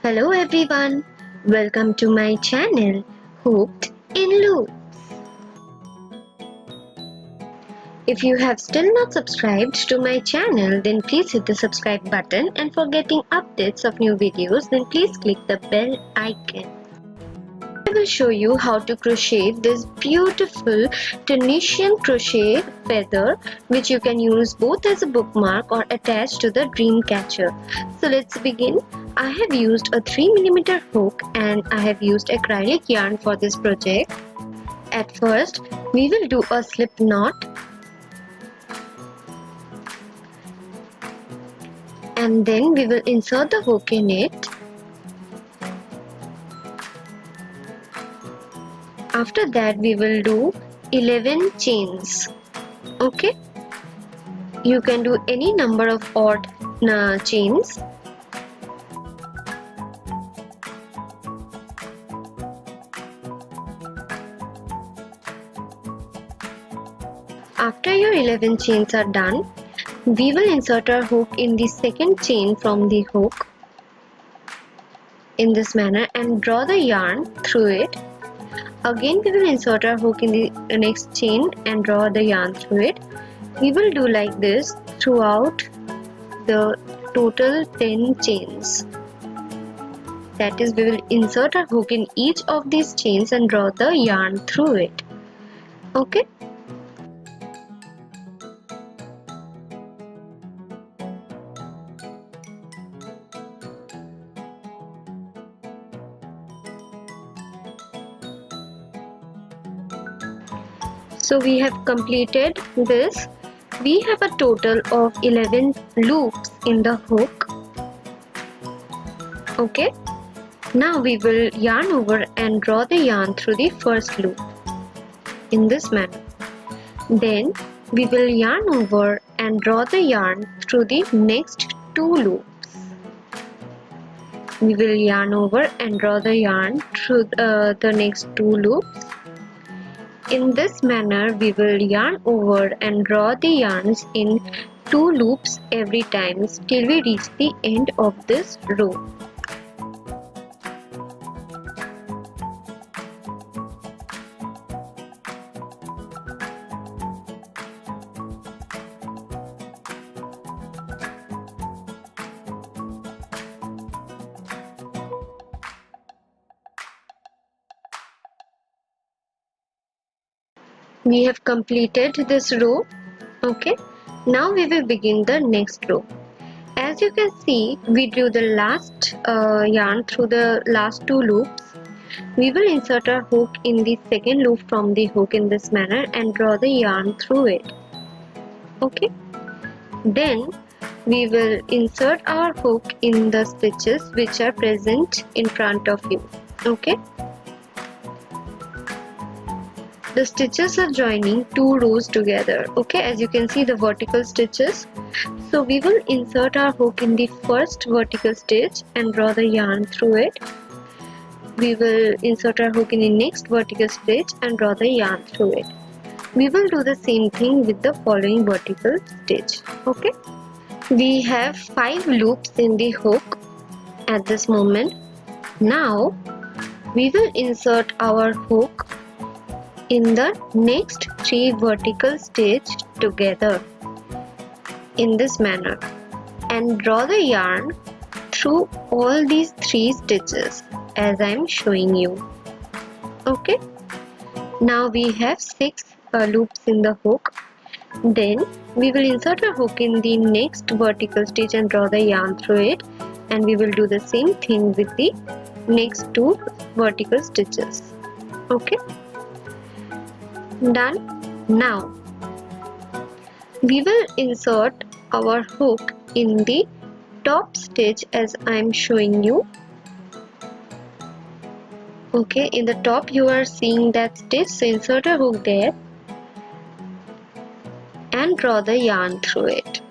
Hello everyone, welcome to my channel Hooked in Loop. If you have still not subscribed to my channel, then please hit the subscribe button, and for getting updates of new videos, then please click the bell icon. I will show you how to crochet this beautiful Tunisian crochet feather, which you can use both as a bookmark or attach to the dream catcher. So let's begin. I have used a 3mm hook and I have used acrylic yarn for this project. At first, we will do a slip knot and then we will insert the hook in it. After that, we will do 11 chains. Okay, you can do any number of odd chains. After your 11 chains are done, we will insert our hook in the second chain from the hook in this manner and draw the yarn through it. Again, we will insert our hook in the next chain and draw the yarn through it. We will do like this throughout the total 10 chains. That is, we will insert our hook in each of these chains and draw the yarn through it. Okay. So we have completed this. We have a total of 11 loops in the hook. Okay. Now we will yarn over and draw the yarn through the first loop in this manner. Then we will yarn over and draw the yarn through the next 2 loops. We will yarn over and draw the yarn through the next 2 loops. In this manner, we will yarn over and draw the yarns in 2 loops every time till we reach the end of this row. We have completed this row. Okay, now we will begin the next row. As you can see, we drew the last yarn through the last 2 loops. We will insert our hook in the second loop from the hook in this manner and draw the yarn through it. Okay, then we will insert our hook in the stitches which are present in front of you. Okay, the stitches are joining 2 rows together. Okay, as you can see, the vertical stitches. So we will insert our hook in the first vertical stitch and draw the yarn through it. We will insert our hook in the next vertical stitch and draw the yarn through it. We will do the same thing with the following vertical stitch. Okay, we have 5 loops in the hook at this moment. Now we will insert our hook in the next 3 vertical stitch together in this manner and draw the yarn through all these 3 stitches as I am showing you. Okay, now we have 6 loops in the hook. Then we will insert a hook in the next vertical stitch and draw the yarn through it, and we will do the same thing with the next 2 vertical stitches. Okay, done. Now we will insert our hook in the top stitch as I am showing you. Okay, in the top you are seeing that stitch, so insert a hook there and draw the yarn through it.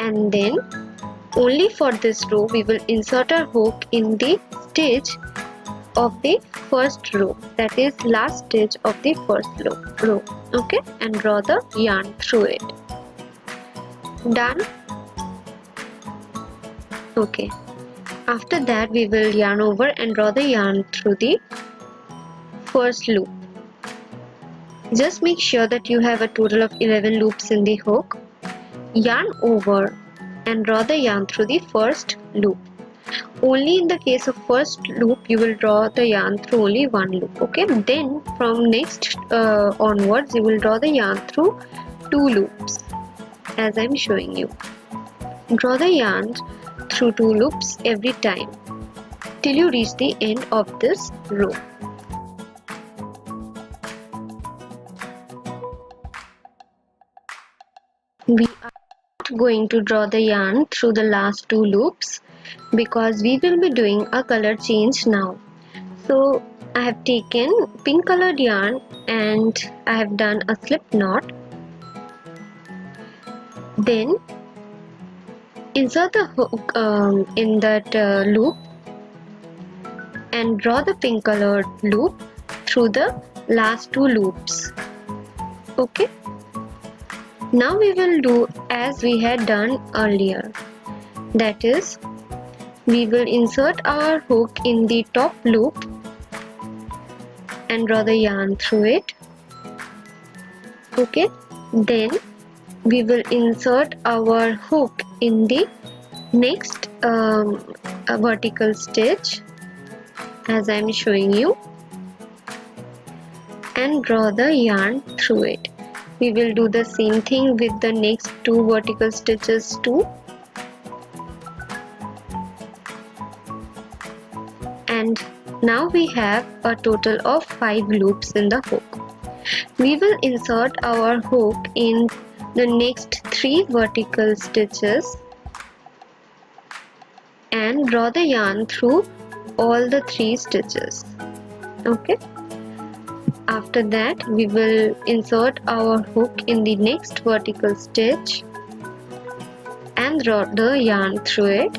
And then only for this row we will insert our hook in the stitch of the first row, that is last stitch of the first row. Okay, and draw the yarn through it. Done. Okay, After that, we will yarn over and draw the yarn through the first loop. Just make sure that you have a total of 11 loops in the hook. Yarn over and draw the yarn through the first loop. Only in the case of first loop you will draw the yarn through only one loop. Okay, then from next onwards you will draw the yarn through 2 loops as I am showing you. Draw the yarn through 2 loops every time till you reach the end of this row. We are not going to draw the yarn through the last 2 loops because we will be doing a color change now. So I have taken pink colored yarn and I have done a slip knot. Then insert the hook in that loop and draw the pink colored loop through the last 2 loops. Okay. Now we will do as we had done earlier. That is, we will insert our hook in the top loop and draw the yarn through it. Okay. Then we will insert our hook in the next vertical stitch as I am showing you and draw the yarn through it. We will do the same thing with the next 2 vertical stitches too. And now we have a total of 5 loops in the hook. We will insert our hook in the next 3 vertical stitches and draw the yarn through all the 3 stitches. Okay. After that, we will insert our hook in the next vertical stitch and draw the yarn through it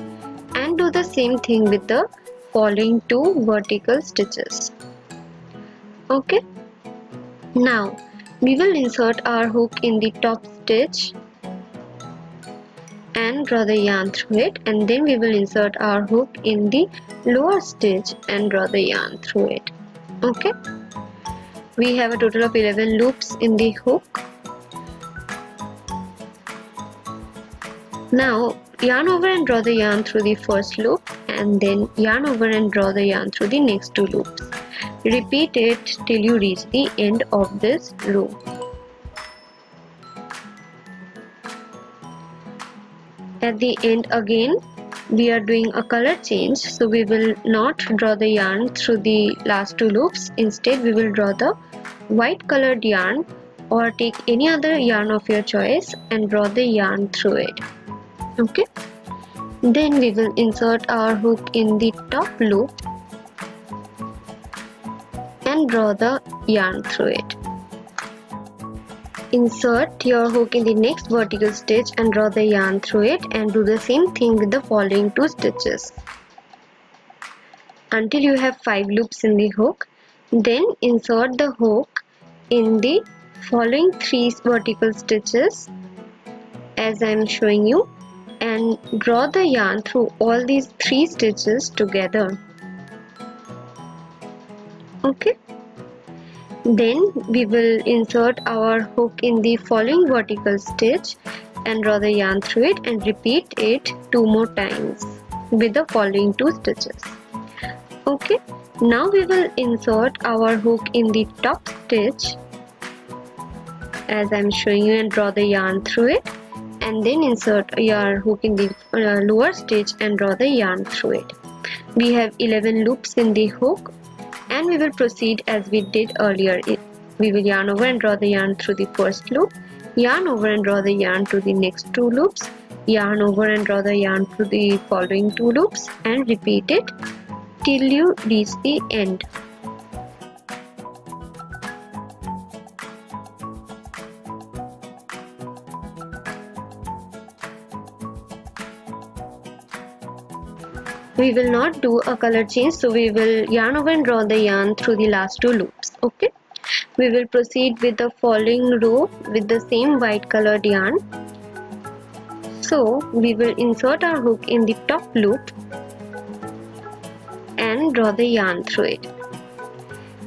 and do the same thing with the following 2 vertical stitches. Okay. Now we will insert our hook in the top stitch and draw the yarn through it, and then we will insert our hook in the lower stitch and draw the yarn through it. Okay. We have a total of 11 loops in the hook. Now yarn over and draw the yarn through the first loop and then yarn over and draw the yarn through the next 2 loops. Repeat it till you reach the end of this row. At the end again we are doing a color change, so we will not draw the yarn through the last 2 loops. Instead we will draw the white colored yarn or take any other yarn of your choice and draw the yarn through it. Okay. Then we will insert our hook in the top loop and draw the yarn through it. Insert your hook in the next vertical stitch and draw the yarn through it and do the same thing with the following 2 stitches until you have 5 loops in the hook. Then insert the hook in the following 3 vertical stitches as I am showing you and draw the yarn through all these 3 stitches together. Okay. Then we will insert our hook in the following vertical stitch and draw the yarn through it and repeat it 2 more times with the following 2 stitches. Okay. Now we will insert our hook in the top stitch as I am showing you and draw the yarn through it, and then insert your hook in the lower stitch and draw the yarn through it. We have 11 loops in the hook and we will proceed as we did earlier. We will yarn over and draw the yarn through the first loop, yarn over and draw the yarn to the next 2 loops, yarn over and draw the yarn through the following 2 loops and repeat it till you reach the end. We will not do a color change, so we will yarn over and draw the yarn through the last 2 loops. Okay. We will proceed with the following row with the same white colored yarn. So we will insert our hook in the top loop and draw the yarn through it.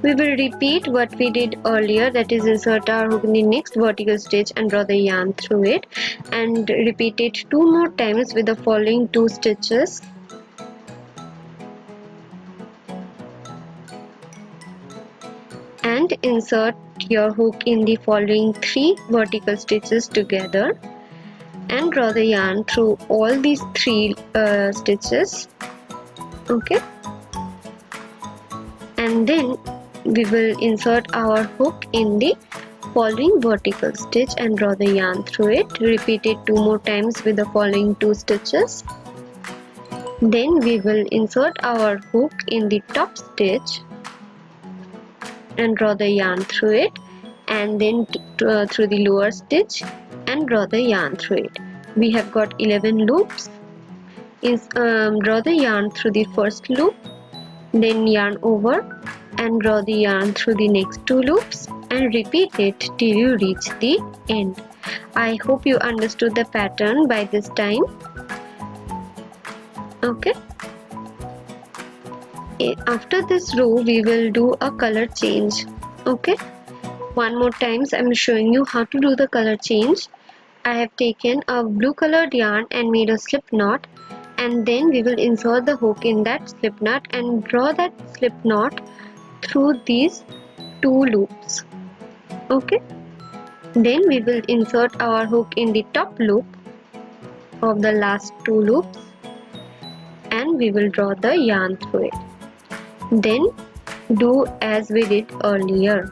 We will repeat what we did earlier, that is insert our hook in the next vertical stitch and draw the yarn through it, and repeat it 2 more times with the following 2 stitches. And insert your hook in the following 3 vertical stitches together and draw the yarn through all these 3 stitches. Okay, and then we will insert our hook in the following vertical stitch and draw the yarn through it. Repeat it 2 more times with the following 2 stitches. Then we will insert our hook in the top stitch and draw the yarn through it, and then through the lower stitch and draw the yarn through it. We have got 11 loops. Draw the yarn through the first loop, then yarn over and draw the yarn through the next 2 loops and repeat it till you reach the end. I hope you understood the pattern by this time. Okay. After this row we will do a color change. Okay. One more times I am showing you how to do the color change. I have taken a blue colored yarn and made a slip knot, and then we will insert the hook in that slip knot and draw that slip knot through these 2 loops. Okay, then we will insert our hook in the top loop of the last 2 loops and we will draw the yarn through it. Then do as we did earlier.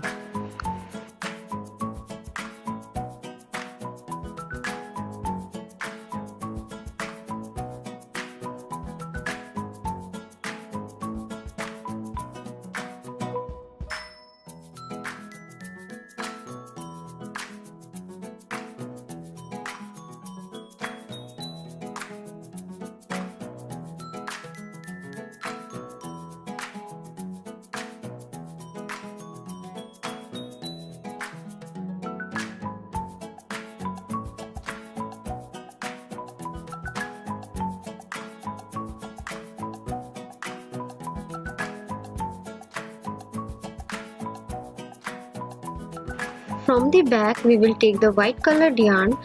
From the back we will take the white colored yarn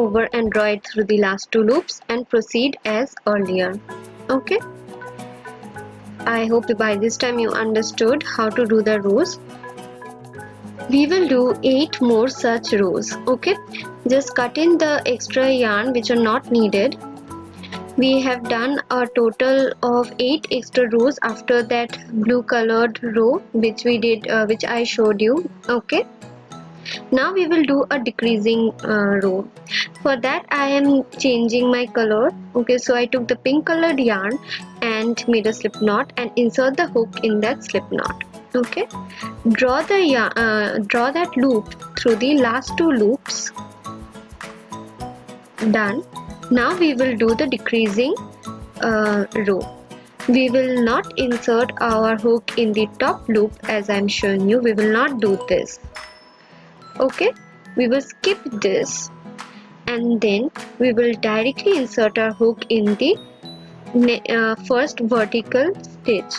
over and draw it through the last 2 loops and proceed as earlier. Okay, I hope by this time you understood how to do the rows. We will do 8 more such rows. Okay, just cut in the extra yarn which are not needed. We have done a total of 8 extra rows after that blue colored row which we did, which I showed you. Okay, now we will do a decreasing row. For that I am changing my color. Okay, so I took the pink colored yarn and made a slip knot and insert the hook in that slip knot. Okay, draw that loop through the last 2 loops. Done. Now we will do the decreasing row. We will not insert our hook in the top loop as I am showing you. We will not do this. Okay, we will skip this and then we will directly insert our hook in the first vertical stitch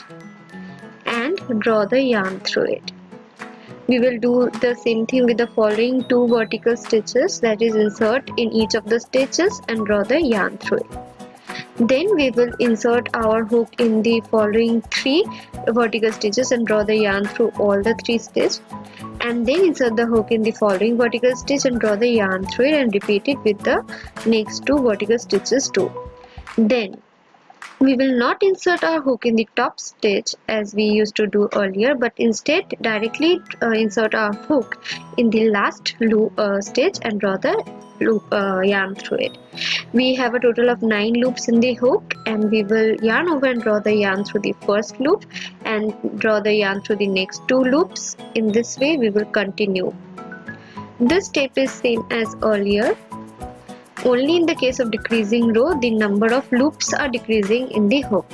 and draw the yarn through it. We will do the same thing with the following 2 vertical stitches, that is insert in each of the stitches and draw the yarn through it. Then we will insert our hook in the following 3 vertical stitches and draw the yarn through all the 3 stitches, and then insert the hook in the following vertical stitch and draw the yarn through it and repeat it with the next 2 vertical stitches too. Then we will not insert our hook in the top stitch as we used to do earlier, but instead directly insert our hook in the last loop, stitch and draw the loop yarn through it. We have a total of 9 loops in the hook and we will yarn over and draw the yarn through the first loop and draw the yarn through the next 2 loops. In this way we will continue. This step is same as earlier. Only in the case of decreasing row, the number of loops are decreasing in the hook.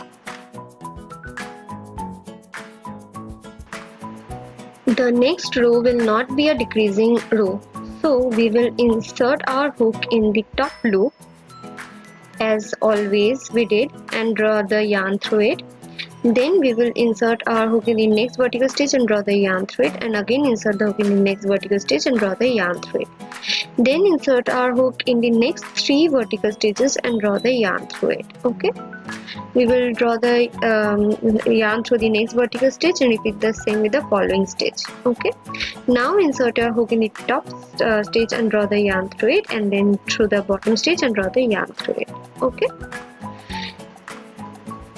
The next row will not be a decreasing row. So we will insert our hook in the top loop as always we did and draw the yarn through it. Then we will insert our hook in the next vertical stitch and draw the yarn through it, and again insert the hook in the next vertical stitch and draw the yarn through it. Then insert our hook in the next 3 vertical stitches and draw the yarn through it. Okay, we will draw the yarn through the next vertical stitch and repeat the same with the following stitch. Okay, now insert our hook in the top stitch and draw the yarn through it, and then through the bottom stitch and draw the yarn through it. Okay,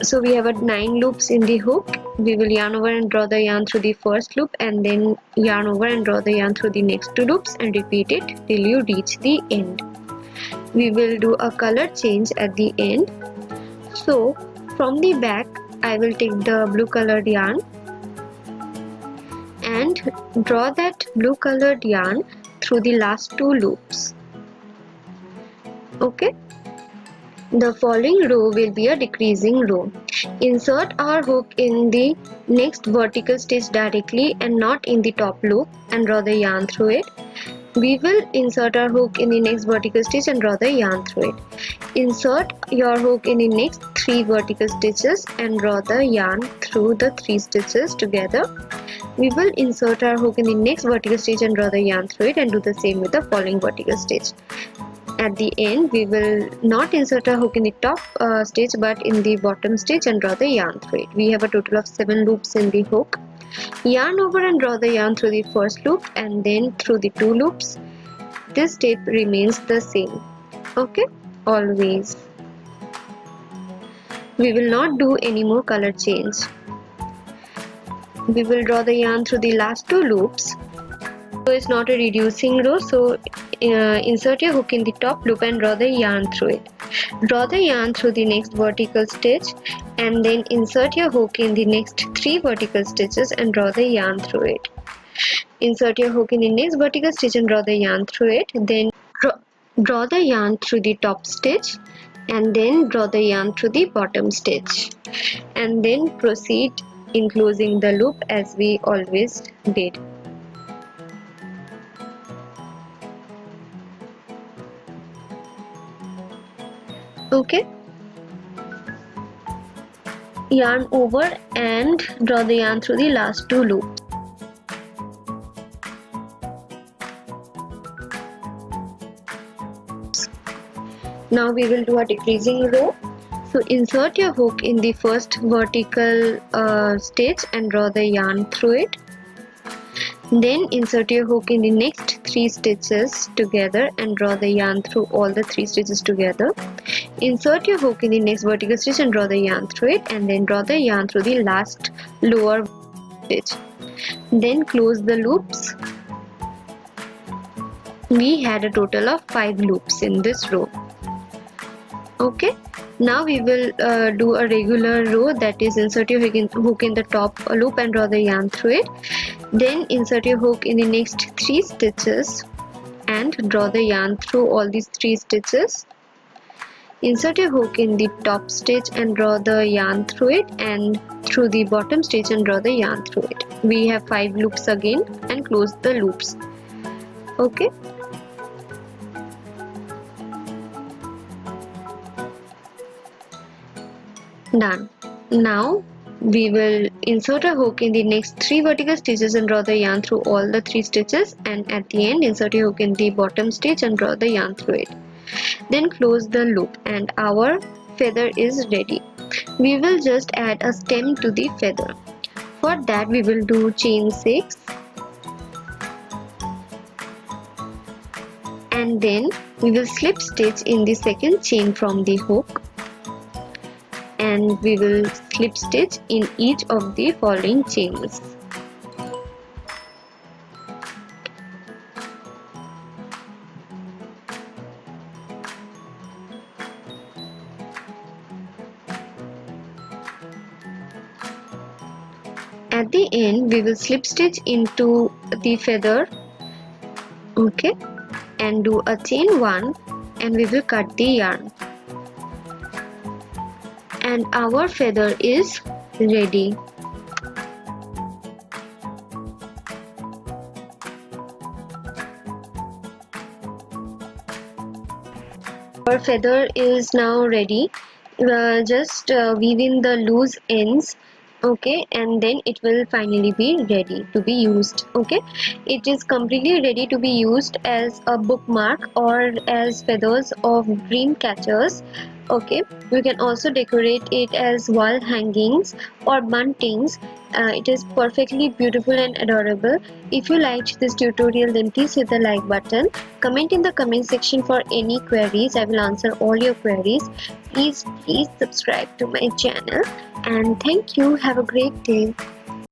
so we have 9 loops in the hook. We will yarn over and draw the yarn through the first loop, and then yarn over and draw the yarn through the next 2 loops, and repeat it till you reach the end. We will do a color change at the end. So from the back I will take the blue colored yarn and draw that blue colored yarn through the last 2 loops. Okay, the following row will be a decreasing row. Insert our hook in the next vertical stitch directly and not in the top loop, and draw the yarn through it. We will insert our hook in the next vertical stitch and draw the yarn through it. Insert your hook in the next 3 vertical stitches and draw the yarn through the 3 stitches together. We will insert our hook in the next vertical stitch and draw the yarn through it, and do the same with the following vertical stitch. At the end we will not insert our hook in the top stitch but in the bottom stitch and draw the yarn through it. We have a total of 7 loops in the hook. Yarn over and draw the yarn through the first loop and then through the 2 loops. This step remains the same. Okay, always. We will not do any more color change. We will draw the yarn through the last 2 loops. So it's not a reducing row, so insert your hook in the top loop and draw the yarn through it. Draw the yarn through the next vertical stitch and then insert your hook in the next 3 vertical stitches and draw the yarn through it. Insert your hook in the next vertical stitch and draw the yarn through it. Then draw the yarn through the top stitch and then draw the yarn through the bottom stitch, and then proceed in closing the loop as we always did. Okay, yarn over and draw the yarn through the last 2 loops. Now we will do a decreasing row. So insert your hook in the first vertical stitch and draw the yarn through it. Then insert your hook in the next 3 stitches together and draw the yarn through all the 3 stitches together. Insert your hook in the next vertical stitch and draw the yarn through it, and then draw the yarn through the last lower stitch. Then close the loops. We had a total of 5 loops in this row. Okay, now we will do a regular row, that is insert your hook in the top loop and draw the yarn through it. Then insert your hook in the next 3 stitches and draw the yarn through all these 3 stitches. Insert your hook in the top stitch and draw the yarn through it, and through the bottom stitch and draw the yarn through it. We have 5 loops again, and close the loops. Okay. Done. Now we will insert a hook in the next 3 vertical stitches and draw the yarn through all the 3 stitches, and at the end insert your hook in the bottom stitch and draw the yarn through it. Then close the loop and our feather is ready. We will just add a stem to the feather. For that we will do chain 6 and then we will slip stitch in the second chain from the hook, and we will slip stitch in each of the following chains. At the end we will slip stitch into the feather, okay, and do a chain 1 and we will cut the yarn, and our feather is ready. Our feather is now ready. just weave in the loose ends, okay, and then it will finally be ready to be used. Okay, it is completely ready to be used as a bookmark or as feathers of dream catchers. Okay, you can also decorate it as wall hangings or buntings. It is perfectly beautiful and adorable. If you liked this tutorial, then please hit the like button. Comment in the comment section for any queries. I will answer all your queries. Please subscribe to my channel, and thank you. Have a great day.